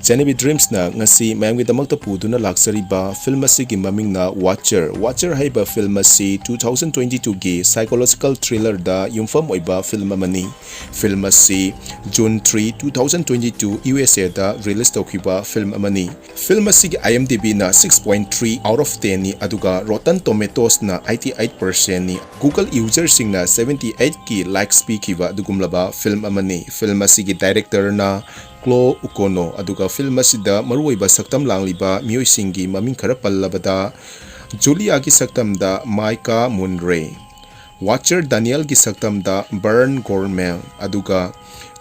ZENEVI Dreamsna ngasi mayamgidamakta puduna laksariba film asigi mamingna Watcher haiba film asi 2022 gi psychological thriller da yumfam oiba film amani. Film asi June 3, 2022 USA da release tokhiba film amani. Film asigi IMDb na 6.3 out of 10 ni aduga Rotten Tomatoes na 88% ni Google user singna 78 ki likes pikiba dugumlaba film amani. Film asigi director na Klo Ukono aduga film asida maruiba saktam langliba miyoi singi maming khara pallabada Julia gi saktam da Maika Munray, Watcher Daniel gi saktam da Bern Gormel aduga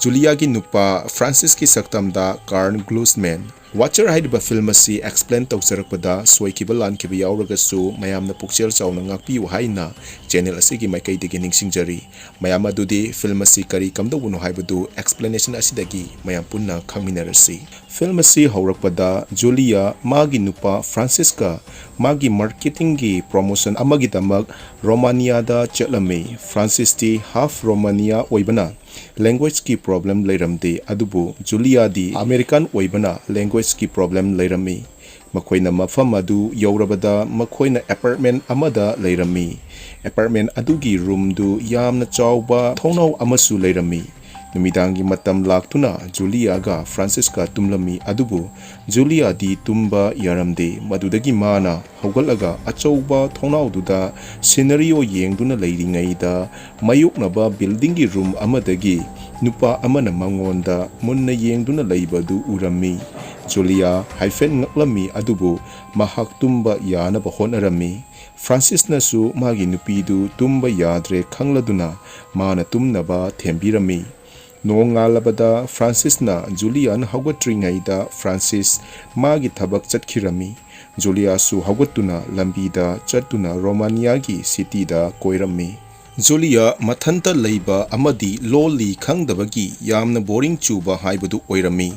Julia gi nupa Francis gi saktam da Karn Glusman. Watcher haiba film asi explain tawsarakpada soikiba lankiba yauragasu mayamna pukchel chawna ngakpiu haina channel asigi maikaidagi ningsingjari. Mayam adudi film asi kari kamdawuno haibadu explanation asidagi mayam punna khangminarasi. Film asi haurakpada Julia magi nupa Francisca magi marketing gi promotion amagidamak Romania da chatlami. Francis ti half Romania oibana language ki problem leiramde adubu Julia di American oibana language ki problem leirami. Makoina mafam adu yaurabada makoina apartment amada leirami. Apartment adugi room du yamna chawba thonau amasu leirami. Numidangi matam laktuna Julia ga Francisca tumlami adubu Julia di tumba yaramde madudagi mana hogalaga achauba thonau duda scenario yengduna leiringaida mayuknaba building gi room amadagi nupa amana mangonda munna yengduna leibadu urami. Julia hyphen ngaklami adubu mahak tumba yanaba honarami. Francis nasu magi nupidu tumba yadre khangladuna mana tumnaba thembirami. Nongalabada Francis na Julian haugatringaida Francis magi thabak chatkirami. Julia su haugatuna lambida chatuna Romania gi city da koirami. Julia mathanta leiba amadi loli khangdabagi yamna boring chuba haibadu oirami.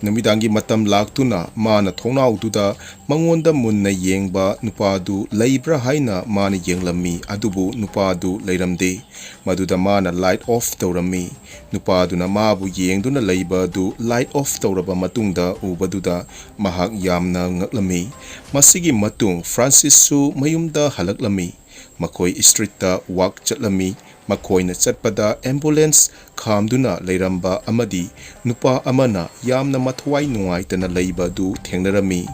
Namidangi matam laktuna mana thonaududa mangonda munna yengba nupadu leibra haina mana yenglami adubu nupadu leiramde. Maduda mana light off tawrami. Nupaduna mabu yengduna leiba du light off tawraba matungda ubaduda mahak yamna ngaklami. Masigi matung Francis su mayumda halaklami. Makoi streeta walk chatlami makoi na chatpada ambulance khamduna leiramba amadi nupa amana yamna mathwai nuaitana leiba du thengnarami.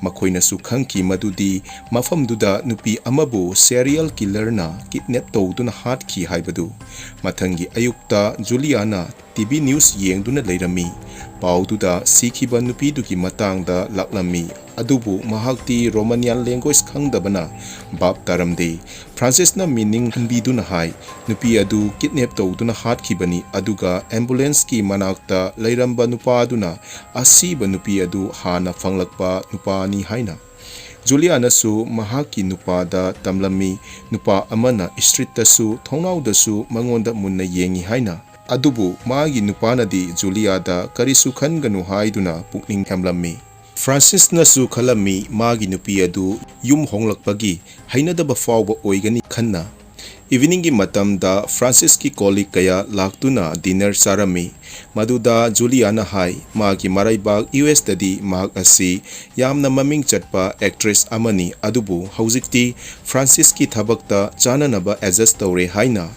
Makoi na su khangki madudi mafamduda nupi amabu serial killer na kidnap tawduna hatkhi haibadu. Mathangi ayukta Juliana TV news yengduna leirami. Paududa sikhiba nupidugi matangda laklami adubu mahakti Romanian language khangdabana bab taramde. Francis na meaning hanbiduna hai nupi adu kidnap tawduna hatkibani aduga ambulance ki manakta leiramba nupaduna asiba nupi adu hana fanglakpa nupani haina. Juliana su mahaki nupada tamlami nupa amana street tasu thonau dasu mangonda munna yengi haina. Adubu magi nupanadi Julia da karisu khanganu haiduna pukning hamlami. Francis nasu khalami magi nupi adu yum honglakpagi hainadaba fawba oigani khanna. Evening gi matamda Francis ki colleague kaya laktuna dinner sarami. Maduda Juliana hai magi maraibag US dadi mag asi yamna maming chatpa actress amani adubu haujikti Francis ki thabakta chananaba adjust tawre haina.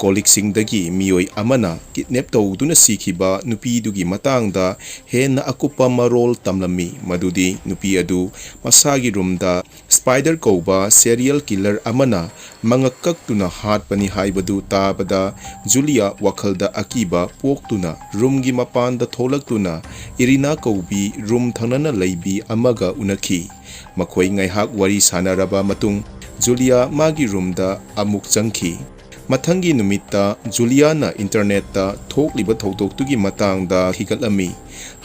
Colleague singdagi miyoi amana kidnap tawduna sikhiba nupi dugi matangda henna akupa marol tamlami. Madudi nupi adu masagi roomda spider kauba serial killer amana mangakaktuna hatpani haibadu tabada Julia wakhalda akiba poktuna roomgi mapanda tholaktuna Irina kaubi room thangnana leibi amaga unakhi. Makhoi ngaihak wari sanaraba matung Julia magi roomda amuk changkhi. Mathangi numita Juliana internet ta thokliba thodoktugi matangda higatlami.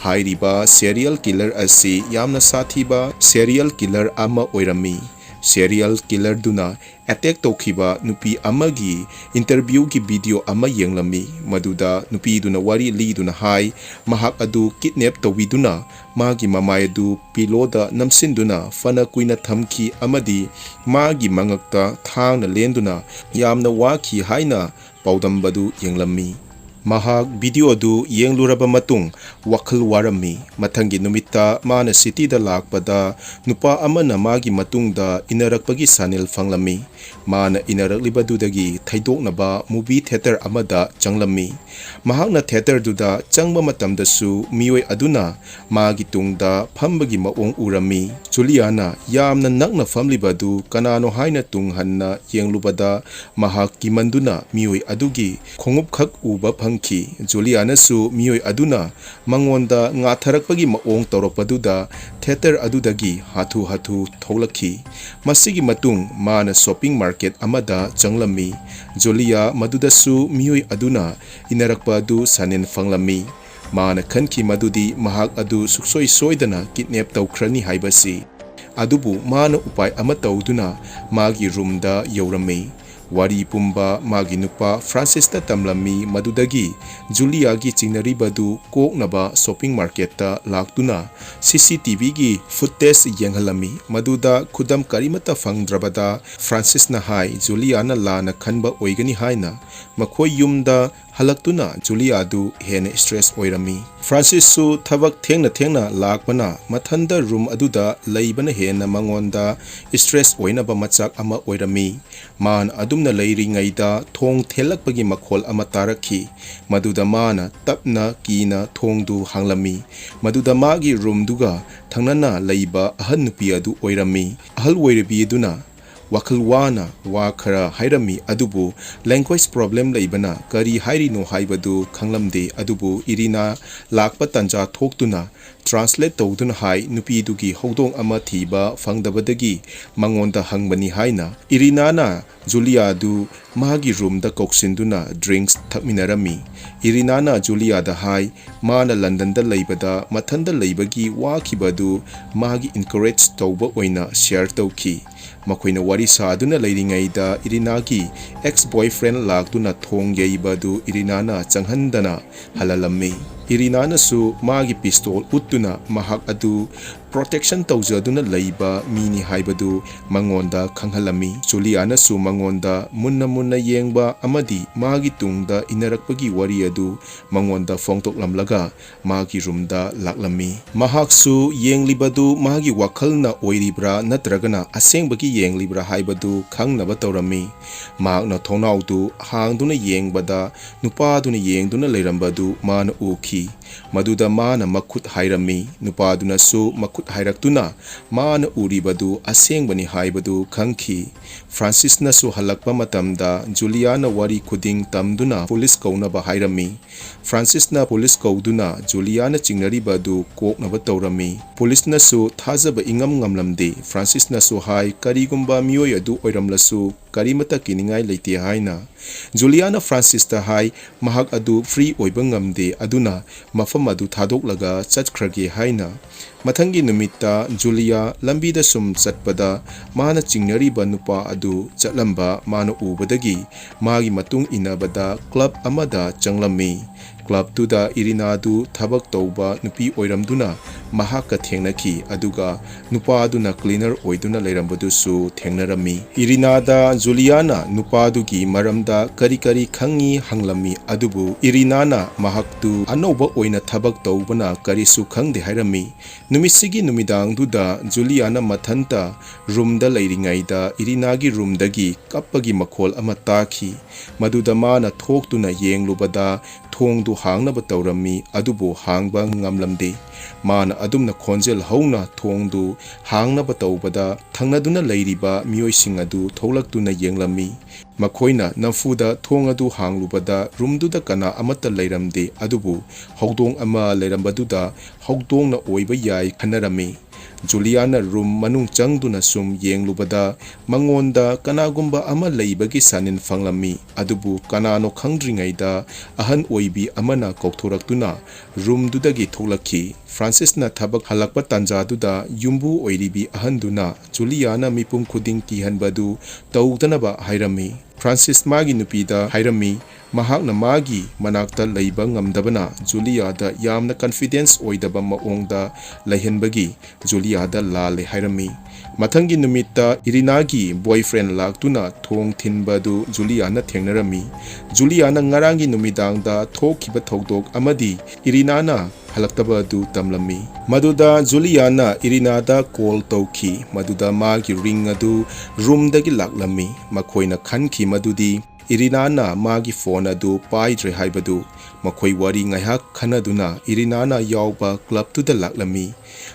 Hairiba serial killer asi yamna sathiba serial killer ama oirami. Serial killer duna attack tokhiba nupi amagi interview ki video ama yenglami. Maduda nupi duna wari li duna hai mahak adu kidnap tawiduna magi mamay adu piloda namsinduna fana kuina thamki amadi magi mangakta thang na lenduna yamna waki haina paudambadu yenglami. Mahak video adu yengluraba matung wakhal warami mathangi numita mana city da lakpada nupa amana magi matungda inarakpagi sanil fanglami mana inaraklibadudagi thaidoknaba movie theater amada changlami mahakna theater duda changba matamdasu mioi aduna magi tungda phambagi maong urami Juliana yamna nakna famlibadu kanano haina tunghanna yenglubada mahak kimanduna mioi adugi khongup khak uba phangki Juliana su mioi aduna mangonda ngatharakpagi maong tawrakpaduda theater adudagi hathu tholakhi masigi matung mana shopping market amada changlami Julia madudasu mioi aduna inarakpa adu sanin fanglami mana khanki madudi mahak adu suksoi soidana kidnap tawkhrani haibasi adubu mana upai ama tawduna magi roomda yawrami wari pumba magi nupa Francis ta tamlami madudagi Julia gi chinaribadu koknaba shopping market ta laktuna CCTV gi footage yenghalami maduda khudam karimata fangdrabada Francis na hai Julia na lana khanba oigani haina makhoi yumda halaktuna Julia du hena stress oirami Francis su thabak thengna lakpana mathanda room aduda leibana hena mangonda stress oinaba machak ama oirami man adumna leiringaida thong thelakpagi makhol ama tarakhi maduda mana tapna kina thongdu hanglami maduda magi room duga thangnana leiba ahan nupi adu oirami ahal oirabi aduna wakhal wana wa khara hairami adubu language problem leibana kari hairino haibadu khanglamde adubu irina lakpa tanja thoktuna translate tawduna hai nupi dugi hodong ama thiba fangdabadagi mangonda hangbani haina irina na Julia du magi room da koksinduna drinks thakminarami irina na Julia da hai mana London da leibada mathanda leibagi wakhibadu magi encourage tawba oina share tawki makoina wari saduna leiringaida Irinagi ex-boyfriend laktuna thong yeibadu Irinana changhandana halalami Irinana su magi pistol uttuna mahak adu protection tawjaduna leiba mini haibadu mangonda khanghalami Juliana su mangonda munna yengba amadi magi tungda inarakpagi wari adu mangonda phongtoklamlaga magi roomda laklami mahak su yenglibadu magi wakhalna oiribra natragana asengbagi yenglibra haibadu khangnaba tawrami mahakna thonaudu hangduna yengbada nupaduna yengduna leirambadu mana uki maduda mana makhut hairami nupaduna su makhut hairaktuna mana uribadu asengbani haibadu khangki Francis na su halakpa matamda Juliana wari khuding tamduna police kaunaba hairami Francis na police kauduna Juliana chingnaribadu koknaba tawrami police na su thajaba ngamlamde Francis na su hai karigumba mioi adu oiramlasu karimata kiningai leite haina Juliana Francis ta hai mahak adu free oiba ngamde aduna mafam adu thadoklaga chatkrage haina mathangi numita Julia lambida sum chatpada mana chingnariba nupa adu chatlamba mana ubadagi magi matung inabada club amada changlami club tuda Irina du thabak tawba nupi oiramduna mahaka thengnaki aduga nupa aduna cleaner oiduna leirambadu su thengnarami Irina da Juliana nupa dugi maramda kari khangi hanglami adubu Irina na mahaktu anoba oina thabak tawbana kari su khangde hairami numisigi numidang duda Juliana mathanta roomda leiringaida Irina gi roomdagi kappagi makhol ama takhi maduda mana thoktuna yenglubada thongdu hangnaba tawrami adubu hangba ngamlamde mana adumna khonjel hauna thongdu hangnaba tawbada thangnaduna leiriba mioising adu tholaktuna yenglami makhoina nafuda thong adu hanglubada roomduda kana amata leiramde adubu hogdong ama leirambaduda hogdongna oiba yai khanarami Juliana room manung changduna sum yenglubada mangonda kanagumba ama leibagi sanin fanglami adubu kanano khangdringaida ahan oibi amana kokthoraktuna room dudagi tholakhi Francis na thabak halakpa tanjaduda yumbu oiribi ahanduna Juliana mipum khuding kihanbadu tawdanaba hairami Francis magi nupida hairami mahakna magi manakta leiba ngamdabana Julia da yamna confidence oidaba maongda leihenbagi Julia da lale hairami Mathangi numita Irinagi boyfriend laktuna thong thinbadu Juliana thengnarami. Juliana ngarangi numidangda thokiba thodok amadi Irinana halaktaba adu tamlami. Maduda Juliana Irinada call tauki. Maduda magi ring adu room dagi laklami. Makoina khanki madudi Irinana magi phone adu paidre haibadu. Makoi wari ngaihak khanaduna Irinana yauba club to the laklami.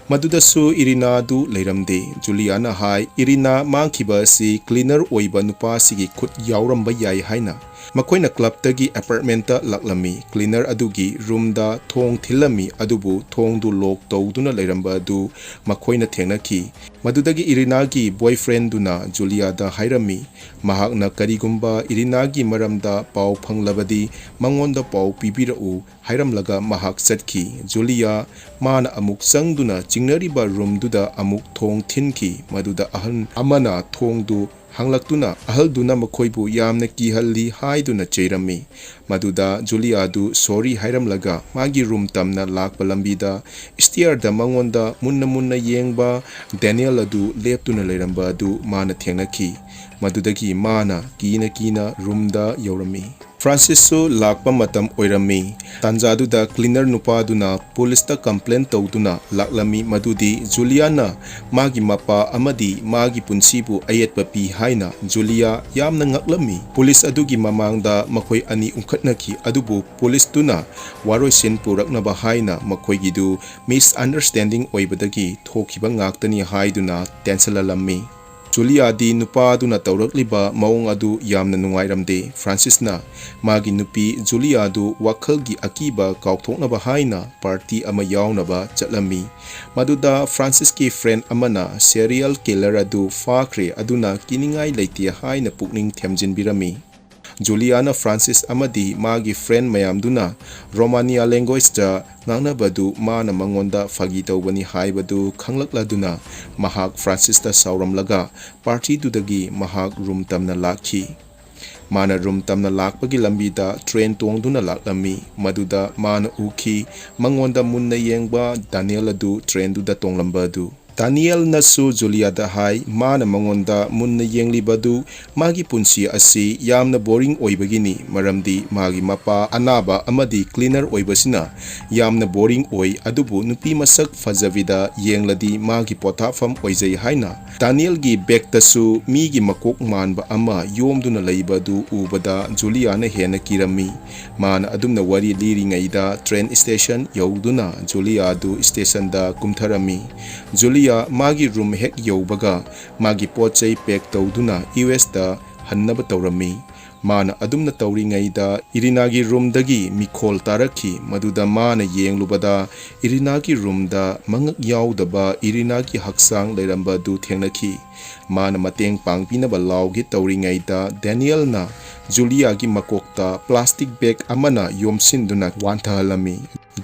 Madudasu Irina du leiramde. Juliana hai Irina mangkiba si cleaner oiba nupa sigi khut yauramba yai haina. Makoina club tagi apartment ta laklami. Cleaner adugi room da thong thilami adubu thong du lok tawduna leiramba adu makoina thengnaki. Madudagi Irina gi boyfriend duna Julia da hairami. Mahakna karigumba Irina gi maramda pau phanglabadi mangonda pau pibirau hairamlaga mahak satki. Julia mana amuk sangduna chingnariba room duda amuk thong thinki. Maduda ahan amana thong du hanglaktuna ahalduna makhoibu yamna kihalli haiduna cheirami. Maduda Julia du sorry hairamlaga magi room tamna lakpa lambida stair da mangonda munna yengba Daniel adu leptuna leiramba adu mana thengnaki. Madudagi mana kina room da yaurami. Francis su lakpa matam oirami. Tanjadu da cleaner nupa duna police ta complaint tawduna laklami madudi Juliana magi mapa amadi magi punsibu ayetpa pi haina Julia yamna ngaklami. Police adugi mamangda makhoi ani ungkhatnaki adubu police tuna waroisin puraknaba haina makhoigidu misunderstanding oibadagi thokiba ngaktani haiduna tensalalami. Julia di nupa duna taurakliba maung adu yamna nungairamde. Francis na magi nupi Julia du wakhalgi akiba kaukthoknaba haina party ama yawnaba chatlami. Maduda Francis ki friend amana serial killer adu fakre aduna kiningai leiti haina pukning themjinbirami. Juliana Francis amadi magi friend mayamduna Romania language da ngangnabadu mana mangonda fagi tawbani haibadu khanglakladuna mahak Francis da sauramlaga party dudagi mahak room tamna lakhi. Mana room tamna lakpagi lambida train tongduna laklami. Maduda mana uki mangonda munna yengba Daniel adu train duda tonglambadu. Daniel nasu Julia da hai mana mangonda munna yenglibadu magi punsi asi yamna boring oibagini maramdi magi mapa anaba amadi cleaner oibasina yamna boring oi adubu nupi masak fazavida yengladi magi pothafam oizai haina. Daniel gi back tasu migi makok manba ama yomduna leibadu ubada Julia na hena kirami. Mana adumna wari liringaida train station yauduna Julia du station da kumtharami. Julia magi room hek yaubaga magi pochai pack tawduna US da hannaba tawrami. Mana adumna tawringaida Irinagi room dagi mikhol tarakhi. Maduda mana yenglubada Irinagi room da mangak yaudaba Irinagi haksang leiramba du thengnaki. Mana mateng pangpinaba laugi tawringaida Daniel na Julia gi makokta plastic bag amana yomsinduna wanthalami.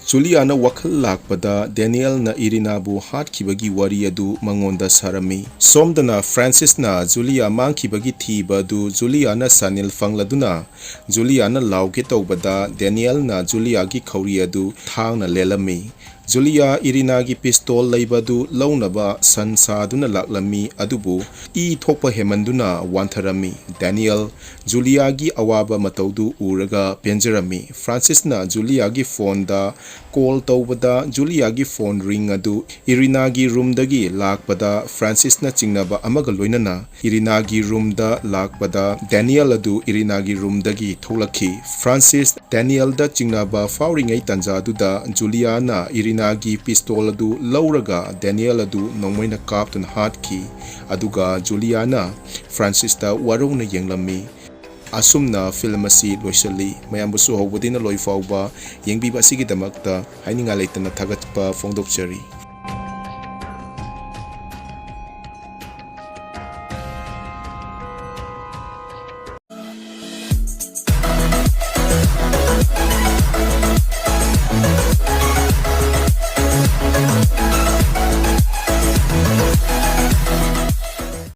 Julia na wakhal lakpada Daniel na Irina bu hatkibagi wari adu mangonda sarami. Somdana Francis na Julia mangkibagi thiba du Julia na sanil fangladuna Julia na lauge tawbada Daniel na Julia gi khawri adu thang na lelami. Julia Irina gi pistol leibadu launaba sansaduna laklami adubu I thokpa hemanduna wantharami. Daniel Julia gi awaba mataudu uraga penjarami. Francis na Julia gi phone da call tawbada Julia gi phone ring adu Irina gi room dagi lakpada Francis na chingnaba amaga loinana Irina gi room da lakpada Daniel adu Irina gi room dagi tholakhi. Francis Daniel da chingnaba fauringai tanjadu da Julia na Irina gi pistol adu lauraga Daniel adu nongmoina kaptun hatkhi. Aduga Julia na Francis da warona yenglami. Asumna film asi loisali mayambusu hobudina loifauba yengbiba sigidamakta haininga leitana thagatpa fongdokchari.